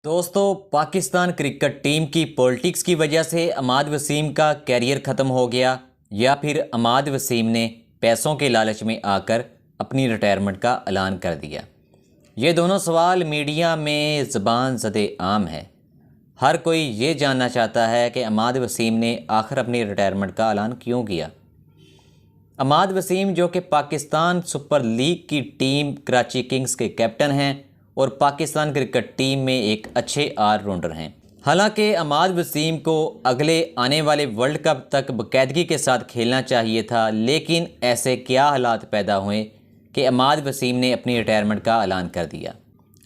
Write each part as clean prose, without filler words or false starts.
दोस्तों, Pakistan cricket team की politics की वजह से अमाद वसीम का कैरियर ख़त्म हो गया या फिर अमाद वसीम ने पैसों के लालच में आकर अपनी रिटायरमेंट का ऐलान कर दिया। ये दोनों सवाल मीडिया में ज़बान ज़दे आम है। हर कोई ये जानना चाहता है कि अमाद वसीम ने आखिर अपनी रिटायरमेंट का ऐलान क्यों किया। अमाद वसीम जो कि पाकिस्तान सुपर लीग की टीम कराची किंग्स के कैप्टन हैं और पाकिस्तान क्रिकेट टीम में एक अच्छे ऑलराउंडर हैं। हालांकि अमाद वसीम को अगले आने वाले वर्ल्ड कप तक बाकायदगी के साथ खेलना चाहिए था, लेकिन ऐसे क्या हालात पैदा हुए कि अमाद वसीम ने अपनी रिटायरमेंट का ऐलान कर दिया।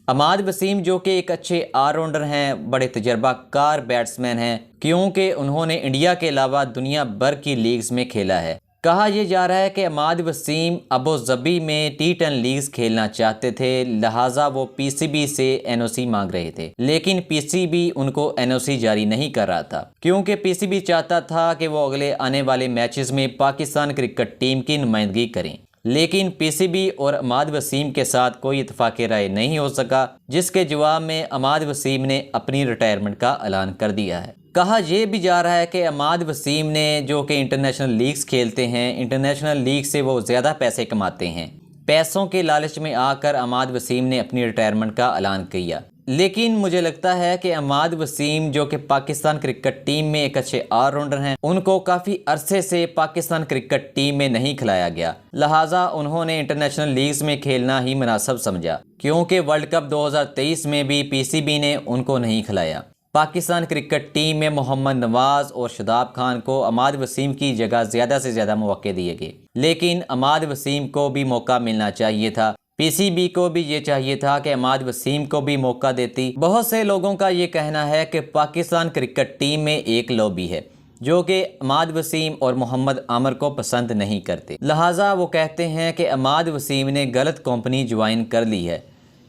अमाद वसीम जो कि एक अच्छे ऑलराउंडर हैं, बड़े तजर्बाकार बैट्समैन हैं, क्योंकि उन्होंने इंडिया के अलावा दुनिया भर की लीग्स में खेला है। कहा यह जा रहा है कि अमाद वसीम अबू धाबी में T10 लीग्स खेलना चाहते थे, लिहाजा वो PCB से NOC मांग रहे थे, लेकिन PCB उनको NOC जारी नहीं कर रहा था, क्योंकि PCB चाहता था कि वो अगले आने वाले मैचेस में पाकिस्तान क्रिकेट टीम की नुमाइंदगी करें। लेकिन PCB और अमाद वसीम के साथ कोई इत्तेफाक राय नहीं हो सका, जिसके जवाब में अमाद वसीम ने अपनी रिटायरमेंट का ऐलान कर दिया है। कहा यह भी जा रहा है कि अमाद वसीम ने जो कि इंटरनेशनल लीग्स खेलते हैं, इंटरनेशनल लीग से वो ज़्यादा पैसे कमाते हैं। पैसों के लालच में आकर अमाद वसीम ने अपनी रिटायरमेंट का ऐलान किया। लेकिन मुझे लगता है कि अमाद वसीम जो कि पाकिस्तान क्रिकेट टीम में एक अच्छे ऑलराउंडर हैं, उनको काफ़ी अरसे से पाकिस्तान क्रिकेट टीम में नहीं खिलाया गया, लिहाजा उन्होंने इंटरनेशनल लीग्स में खेलना ही मुनासिब समझा, क्योंकि वर्ल्ड कप 2023 में भी PCB ने उनको नहीं खिलाया। पाकिस्तान क्रिकेट टीम में मोहम्मद नवाज़ और शादाब खान को अमाद वसीम की जगह ज़्यादा से ज़्यादा मौके दिए गए, लेकिन अमाद वसीम को भी मौका मिलना चाहिए था। PCB को भी ये चाहिए था कि अमाद वसीम को भी मौका देती। बहुत से लोगों का ये कहना है कि पाकिस्तान क्रिकेट टीम में एक लॉबी है जो कि अमाद वसीम और मोहम्मद आमर को पसंद नहीं करते, लिहाजा वो कहते हैं कि अमाद वसीम ने गलत कंपनी ज्वाइन कर ली है,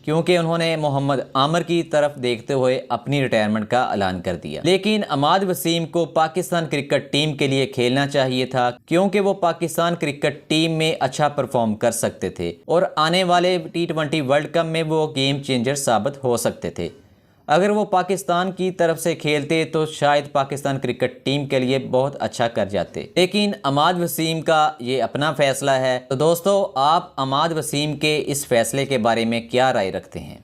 क्योंकि उन्होंने मोहम्मद आमर की तरफ देखते हुए अपनी रिटायरमेंट का ऐलान कर दिया। लेकिन अमाद वसीम को पाकिस्तान क्रिकेट टीम के लिए खेलना चाहिए था, क्योंकि वो पाकिस्तान क्रिकेट टीम में अच्छा परफॉर्म कर सकते थे और आने वाले T20 वर्ल्ड कप में वो गेम चेंजर साबित हो सकते थे। अगर वो पाकिस्तान की तरफ से खेलते तो शायद पाकिस्तान क्रिकेट टीम के लिए बहुत अच्छा कर जाते, लेकिन अमाद वसीम का ये अपना फैसला है। तो दोस्तों, आप अमाद वसीम के इस फैसले के बारे में क्या राय रखते हैं?